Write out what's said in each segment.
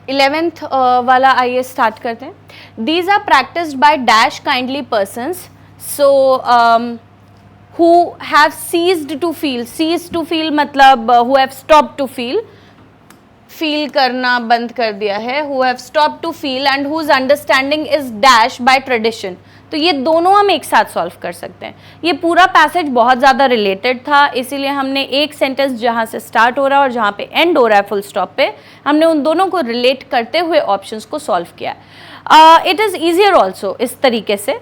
11th वाला आइए start करते हैं। These are practised by dash kindly persons so who have ceased to feel मतलब who have stopped to feel करना बंद कर दिया है, who have stopped to feel and whose understanding is dash by tradition। तो ये दोनों हम एक साथ सॉल्व कर सकते हैं। ये पूरा पैसेज बहुत ज़्यादा रिलेटेड था, इसीलिए हमने एक सेंटेंस जहाँ से स्टार्ट हो रहा है और जहाँ पे एंड हो रहा है फुल स्टॉप पे, हमने उन दोनों को रिलेट करते हुए ऑप्शंस को सॉल्व किया। इट इज़ ईजियर ऑल्सो इस तरीके से।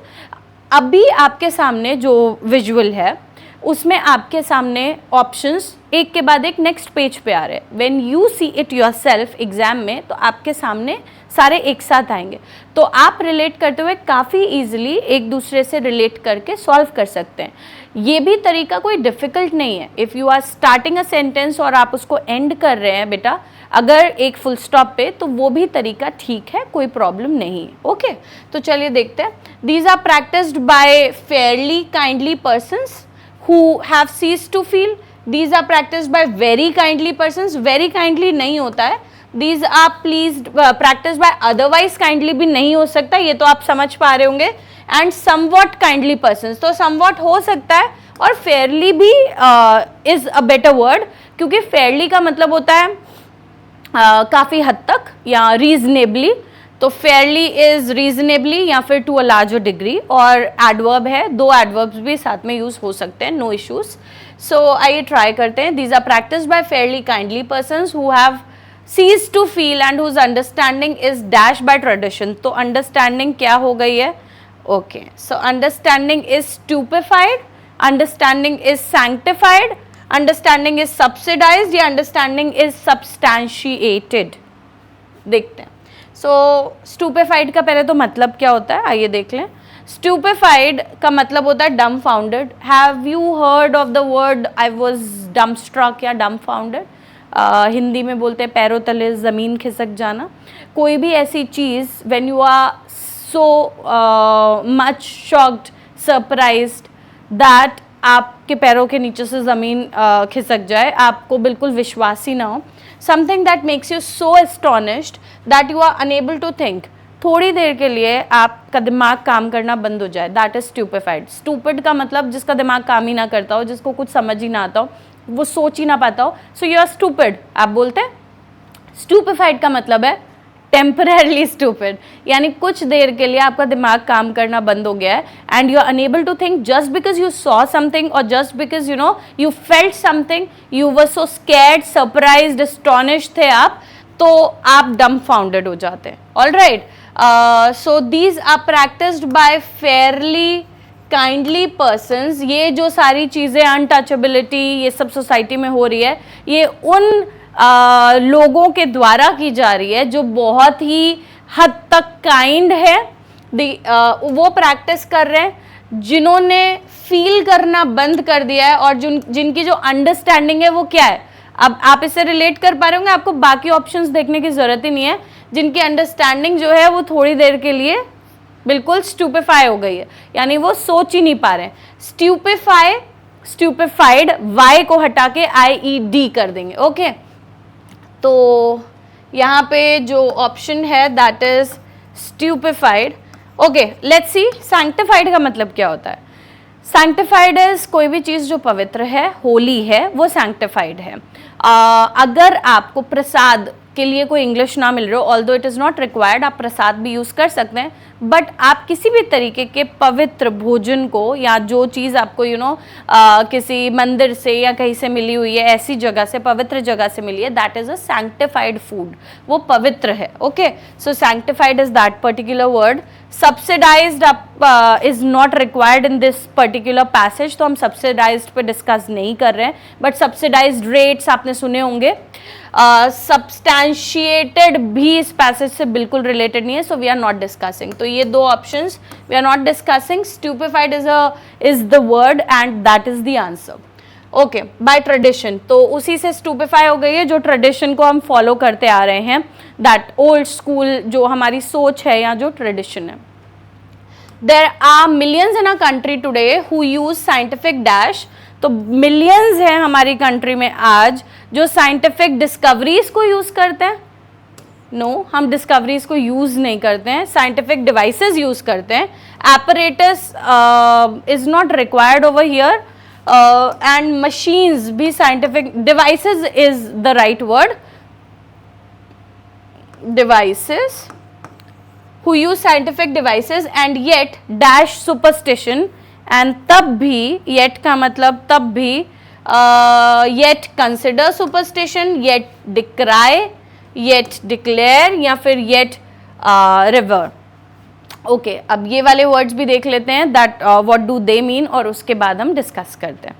अभी आपके सामने जो विजुअल है उसमें आपके सामने ऑप्शंस एक के बाद एक नेक्स्ट पेज पे आ रहे हैं। When you see it yourself exam में तो आपके सामने सारे एक साथ आएंगे, तो आप रिलेट करते हुए काफ़ी इजीली एक दूसरे से रिलेट करके सॉल्व कर सकते हैं। ये भी तरीका कोई डिफ़िकल्ट नहीं है। If you are starting a sentence और आप उसको एंड कर रहे हैं बेटा अगर एक फुल स्टॉप पे, तो वो भी तरीका ठीक है, कोई प्रॉब्लम नहीं है। ओके, तो चलिए देखते हैं। These are practised by fairly kindly persons who have ceased to feel। these are practiced by very kindly persons। very kindly नहीं होता है। these are pleased practiced by otherwise kindly भी नहीं हो सकता, ये तो आप समझ पा रहे होंगे। and somewhat kindly persons, तो somewhat हो सकता है और fairly भी is a better word, क्योंकि fairly का मतलब होता है काफ़ी हद तक या reasonably, तो फेयरली इज रीजनेबली या फिर टू अ लार्जर डिग्री, और एडवर्ब है, दो एडवर्ब्स भी साथ में यूज हो सकते हैं, नो इश्यूज। सो आइए ट्राई करते हैं। These are practised by fairly kindly persons who have ceased to feel and whose understanding is dashed by tradition. तो अंडरस्टैंडिंग क्या हो गई है? Okay, so understanding is stupefied, understanding is sanctified, understanding is subsidised या understanding is substantiated. देखते हैं। सो स्टूपेफाइड का पहले तो मतलब क्या होता है आइए देख लें। स्टूपेफाइड का मतलब होता है dumbfounded. Have you heard of the word I was dumbstruck या डम्बफाउंडेड? हिंदी में बोलते हैं पैरों तले ज़मीन खिसक जाना। कोई भी ऐसी चीज़ when you are so much shocked surprised that आपके पैरों के नीचे से ज़मीन खिसक जाए, आपको बिल्कुल विश्वास ही ना हो। something that makes you so astonished that you are unable to think। थोड़ी देर के लिए आपका दिमाग काम करना बंद हो जाए, that is stupefied। stupid का मतलब जिसका दिमाग काम ही ना करता हो, जिसको कुछ समझ ही ना आता हो, वो सोच ही ना पाता हो, so you are stupid आप बोलते हैं। stupefied का मतलब है टेम्पररली स्टूपिड, यानी कुछ देर के लिए आपका दिमाग काम करना बंद हो गया है and you are unable to think just because you saw something और just because you know you felt something, you were so scared, surprised, astonished थे आप, तो आप डम्बफाउंडेड हो जाते हैं। Alright, so these are practised by fairly kindly persons. ये जो सारी चीज़ें अनटचेबिलिटी ये सब सोसाइटी में हो रही है, ये उन लोगों के द्वारा की जा रही है जो बहुत ही हद तक काइंड है। वो प्रैक्टिस कर रहे हैं जिन्होंने फील करना बंद कर दिया है और जिनकी जो अंडरस्टैंडिंग है वो क्या है। अब आप इससे रिलेट कर पा रहे होंगे, आपको बाकी ऑप्शंस देखने की ज़रूरत ही नहीं है। जिनकी अंडरस्टैंडिंग जो है वो थोड़ी देर के लिए बिल्कुल स्टूपेफाई हो गई है, यानी वो सोच ही नहीं पा रहे हैं। स्टूपेफाइड वाई को हटा के IED कर देंगे। ओके, तो यहाँ पे जो ऑप्शन है that is stupefied. Okay, let's see sanctified का मतलब क्या होता है। सैंक्टिफाइड इज कोई भी चीज़ जो पवित्र है, होली है, वो सैंक्टिफाइड है। अगर आपको प्रसाद के लिए कोई इंग्लिश ना मिल रही हो, although it is not required, आप प्रसाद भी यूज़ कर सकते हैं, बट आप किसी भी तरीके के पवित्र भोजन को या जो चीज़ आपको किसी मंदिर से या कहीं से मिली हुई है, ऐसी जगह से, पवित्र जगह से मिली है, that is a sanctified food, वो पवित्र है। Okay, so sanctified is that particular word. Subsidised is not required in this particular passage, तो हम सब्सिडाइज्ड पे डिस्कस नहीं कर रहे हैं, बट सब्सिडाइज्ड रेट्स आपने सुने होंगे। सब्सटैंशिएटेड भी इस पैसेज से बिल्कुल रिलेटेड नहीं है, so we are not discussing. तो ये दो options we are not discussing. Stupefied is the word and that is the answer. Okay, by tradition, तो उसी से स्टूपेफाई हो गई है जो ट्रेडिशन को हम फॉलो करते आ रहे हैं, दैट ओल्ड स्कूल जो हमारी सोच है या जो ट्रेडिशन है। There are millions in a country today who use scientific dash. तो मिलियंस हैं हमारी कंट्री में आज जो साइंटिफिक डिस्कवरीज को यूज करते हैं। नो, हम डिस्कवरीज को यूज़ नहीं करते हैं, साइंटिफिक डिवाइसेस यूज़ करते हैं. Apparatus is not required over here, and machines भी scientific, devices is the right word, devices who use scientific devices and yet dash superstition, and तब भी, yet का मतलब तब भी, yet consider superstition, yet decry, yet declare, या फिर yet revere. Okay, अब ये वाले वर्ड्स भी देख लेते हैं, that what do they mean, और उसके बाद हम डिस्कस करते हैं.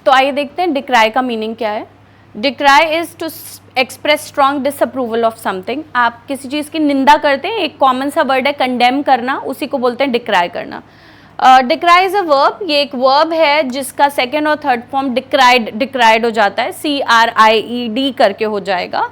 तो आइए देखते हैं डिक्राई का मीनिंग क्या है. Decry is to express strong disapproval of something. आप किसी चीज़ की निंदा करते हैं, एक कॉमन सा वर्ड है कंडेम करना, उसी को बोलते हैं डिक्राई करना. डिक्राई इज अ वर्ब, ये एक वर्ब है जिसका सेकेंड और थर्ड फॉर्म डिक्राइड हो जाता है, CRIED करके हो जाएगा.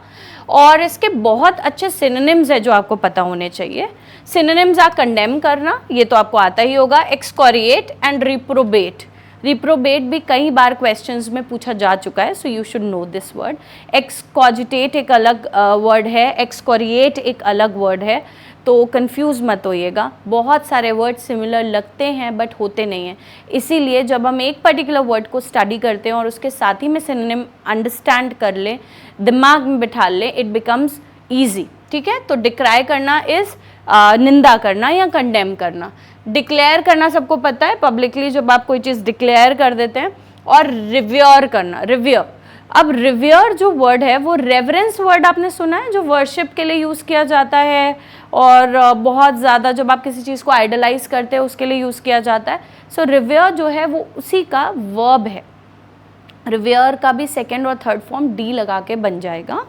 और इसके बहुत अच्छे सिनोनिम्स है जो आपको पता होने चाहिए. सिनोनिम्स आर कंडेम करना, ये तो आपको आता ही होगा, एक्सकोरिएट एंड रिप्रोबेट. रिप्रोबेट भी कई बार क्वेश्चंस में पूछा जा चुका है, so you should know this word. Excogitate एक अलग वर्ड है, एक्सकोरिएट एक अलग वर्ड है, तो कंफ्यूज मत होइएगा. बहुत सारे वर्ड सिमिलर लगते हैं बट होते नहीं हैं, इसीलिए जब हम एक पर्टिकुलर वर्ड को स्टडी करते हैं और उसके साथ ही में सिनोनिम अंडरस्टैंड कर लें, दिमाग में बिठा लें, इट बिकम्स ईजी. ठीक है, तो डिक्राई करना इज़ निंदा करना या कंडेम करना. डिक्लेयर करना सबको पता है, पब्लिकली जब आप कोई चीज़ डिक्लेयर कर देते हैं. और रिव्योर करना, रिव्योर. अब रिव्योर जो वर्ड है वो रेवरेंस वर्ड आपने सुना है, जो वर्शिप के लिए यूज़ किया जाता है, और बहुत ज़्यादा जब आप किसी चीज़ को आइडलाइज करते हैं उसके लिए यूज़ किया जाता है. सो रिव्योर जो है वो उसी का वर्ब है. रिव्योर का भी सेकेंड और थर्ड फॉर्म डी लगा के बन जाएगा.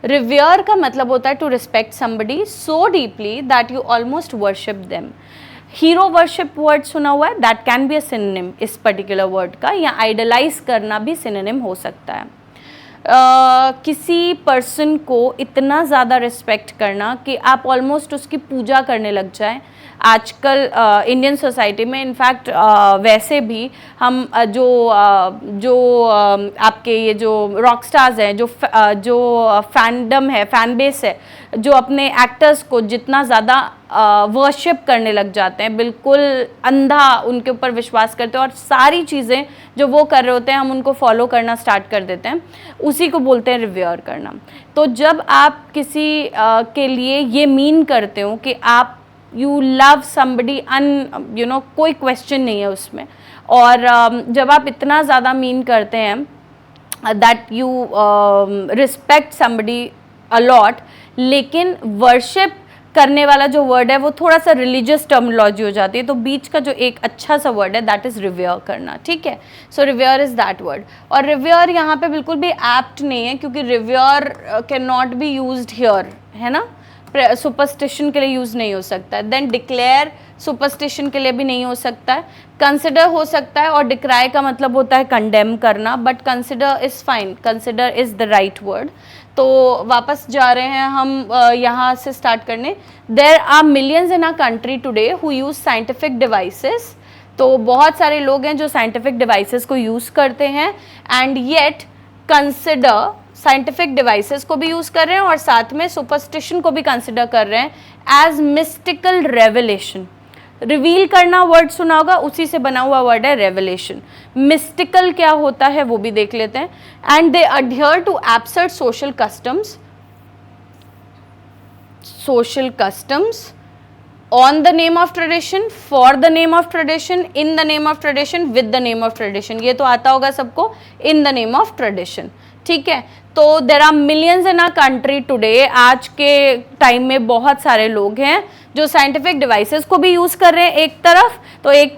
रिव्योर का मतलब होता है to respect somebody so deeply that you almost worship them. Hero worship word सुना हुआ है, that can be a synonym इस पर्टिकुलर वर्ड का, या आइडलाइज करना भी सिनोनिम हो सकता है. किसी पर्सन को इतना ज़्यादा रिस्पेक्ट करना कि आप ऑलमोस्ट उसकी पूजा करने लग जाएं. आजकल इंडियन सोसाइटी में इनफैक्ट वैसे भी हम आपके ये जो रॉक स्टार्स हैं, जो फैंडम है, फैन बेस है, जो अपने एक्टर्स को जितना ज़्यादा वर्शिप करने लग जाते हैं, बिल्कुल अंधा उनके ऊपर विश्वास करते हैं, और सारी चीज़ें जो वो कर रहे होते हैं हम उनको फॉलो करना स्टार्ट कर देते हैं, उसी को बोलते हैं रिव्योर करना. तो जब आप किसी के लिए ये मीन करते हो कि आप यू लव समबडी कोई क्वेश्चन नहीं है उसमें, और जब आप इतना ज़्यादा मीन करते हैं that you respect somebody a lot, लेकिन वर्शिप करने वाला जो वर्ड है वो थोड़ा सा रिलीजियस टर्मिनोलॉजी हो जाती है, तो बीच का जो एक अच्छा सा वर्ड है दैट इज़ रिव्योर करना. ठीक है, सो रिव्योर इज़ दैट वर्ड. और रिव्योर यहाँ पे बिल्कुल भी एप्ट नहीं है, क्योंकि revere can not be used here, है ना. सुपरस्टिशन के लिए यूज़ नहीं हो सकता है. देन डिक्लेयर सुपरस्टिशन के लिए भी नहीं हो सकता है. कंसिडर हो सकता है, और डिक्राई का मतलब होता है कंडेम करना, but consider is fine, consider is the right word. तो वापस जा रहे हैं हम यहाँ से स्टार्ट करने. There are millions in a country today who use scientific devices. तो बहुत सारे लोग हैं जो साइंटिफिक डिवाइसेस को यूज़ करते हैं, and yet consider, scientific devices को भी यूज़ कर रहे हैं और साथ में सुपरस्टिशन को भी कंसिडर कर रहे हैं एज मिस्टिकल रेवलेशन. रिवील करना वर्ड सुना होगा, उसी से बना हुआ वर्ड है रेवलेशन. मिस्टिकल क्या होता है वो भी देख लेते हैं. And they adhere to absurd social customs, on the name of tradition, for the name of tradition, in the name of tradition, with the name of tradition. ये तो आता होगा सबको, in the name of tradition. ठीक है, तो there are millions in a country today. आज के टाइम में बहुत सारे लोग हैं जो साइंटिफिक डिवाइसेस को भी यूज़ कर रहे हैं. एक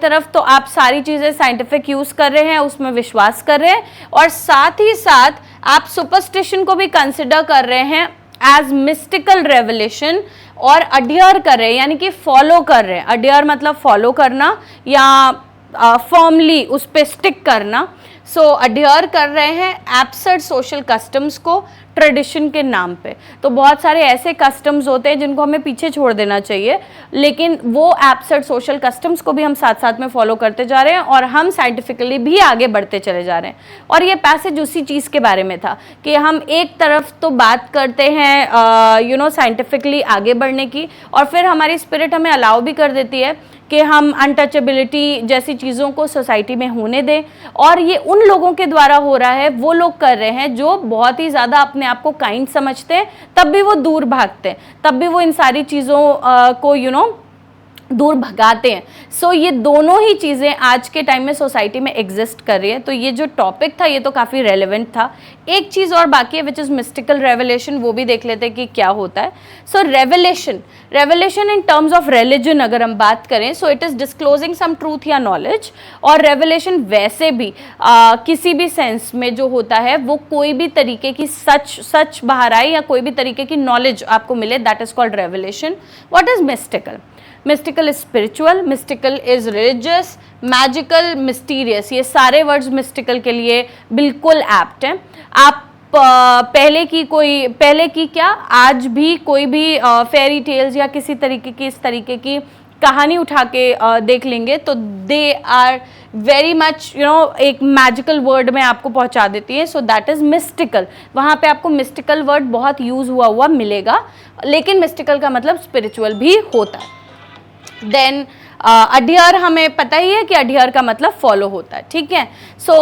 तरफ तो आप सारी चीज़ें साइंटिफिक यूज़ कर रहे हैं, उसमें विश्वास कर रहे हैं, और साथ ही साथ आप सुपरस्टिशन को भी कंसिडर कर रहे हैं एज मिस्टिकल रेवलेशन, और अडियर कर रहे हैं, यानी कि फॉलो कर रहे हैं. अडियर मतलब फॉलो करना या फर्मली उस पर स्टिक करना. सो अडियर कर रहे हैं एब्सर्ड सोशल कस्टम्स को ट्रेडिशन के नाम पे। तो बहुत सारे ऐसे कस्टम्स होते हैं जिनको हमें पीछे छोड़ देना चाहिए, लेकिन वो एब्सर्ड सोशल कस्टम्स को भी हम साथ साथ में फॉलो करते जा रहे हैं और हम साइंटिफिकली भी आगे बढ़ते चले जा रहे हैं। और ये पैसेज उसी चीज़ के बारे में था कि हम एक तरफ तो बात करते हैं साइंटिफिकली आगे बढ़ने की, और फिर हमारी स्पिरिट हमें अलाउ भी कर देती है कि हम अनटचेबिलिटी जैसी चीज़ों को सोसाइटी में होने दें। और ये उन लोगों के द्वारा हो रहा है, वो लोग कर रहे हैं जो बहुत ही ज़्यादा अपने आप को काइंड समझते हैं, तब भी वो दूर भागते हैं, तब भी वो इन सारी चीज़ों को दूर भगाते हैं। सो ये दोनों ही चीज़ें आज के टाइम में सोसाइटी में एग्जिस्ट कर रही है। तो ये जो टॉपिक था ये तो काफ़ी रेलेवेंट था। एक चीज़ और बाकी है विच इज़ मिस्टिकल रेवलेशन, वो भी देख लेते हैं कि क्या होता है। So revelation in terms of religion अगर हम बात करें, so it is disclosing some truth या नॉलेज। और रेवलेशन वैसे भी किसी भी सेंस में जो होता है वो कोई भी तरीके की सच बाहर आए या कोई भी तरीके की नॉलेज आपको मिले, that is called revelation. What is mystical? Mystical is spiritual, mystical is religious, magical, mysterious, ये सारे वर्ड्स मिस्टिकल के लिए बिल्कुल एप्ट हैं। आप पहले की क्या आज भी कोई भी फेरी टेल्स या किसी तरीके की इस तरीके की कहानी उठा के देख लेंगे तो दे आर वेरी मच एक मैजिकल वर्ड में आपको पहुंचा देती है। So that is mystical. वहाँ पे आपको मिस्टिकल वर्ड बहुत यूज हुआ मिलेगा, लेकिन मिस्टिकल का मतलब स्पिरिचुअल भी होता है। देन अडियर, हमें पता ही है कि अडियर का मतलब फॉलो होता है, ठीक है। सो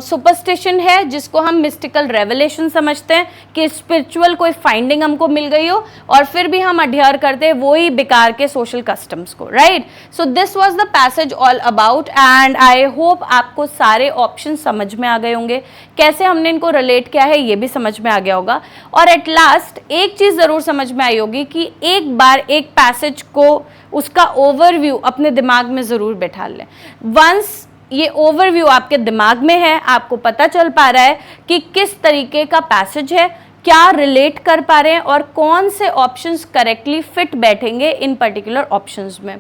सुपरस्टिशन है जिसको हम मिस्टिकल रेवलेशन समझते हैं कि स्पिरिचुअल कोई फाइंडिंग हमको मिल गई हो और फिर भी हम अडियर करते हैं वही बेकार के सोशल कस्टम्स को, right. So this was the passage all about and I hope आपको सारे ऑप्शन समझ में आ गए होंगे, कैसे हमने इनको रिलेट किया है ये भी समझ में आ गया होगा। और एट लास्ट एक चीज़ ज़रूर समझ में आई होगी कि एक बार एक पैसेज को उसका ओवरव्यू अपने दिमाग में ज़रूर बैठा लें। वंस ये ओवरव्यू आपके दिमाग में है, आपको पता चल पा रहा है कि किस तरीके का पैसेज है, क्या रिलेट कर पा रहे हैं और कौन से ऑप्शंस करेक्टली फिट बैठेंगे इन पर्टिकुलर ऑप्शंस में।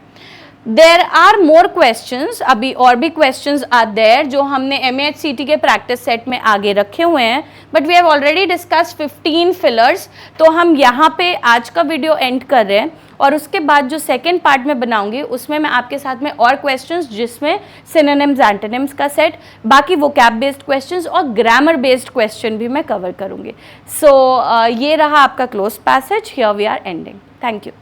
देर आर मोर क्वेश्चंस, अभी और भी क्वेश्चंस आर देयर जो हमने MAHCT के प्रैक्टिस सेट में आगे रखे हुए हैं, but we have already discuss 15 fillers. तो हम यहाँ पे आज का वीडियो एंड कर रहे हैं और उसके बाद जो सेकेंड पार्ट में बनाऊंगी उसमें मैं आपके साथ में और क्वेश्चंस जिसमें सिनोनिम्स एंटोनिम्स का सेट, बाकी वोकैब बेस्ड क्वेश्चंस और ग्रामर बेस्ड क्वेश्चन भी मैं कवर करूंगी। सो ये रहा आपका close passage, here we are ending. Thank you.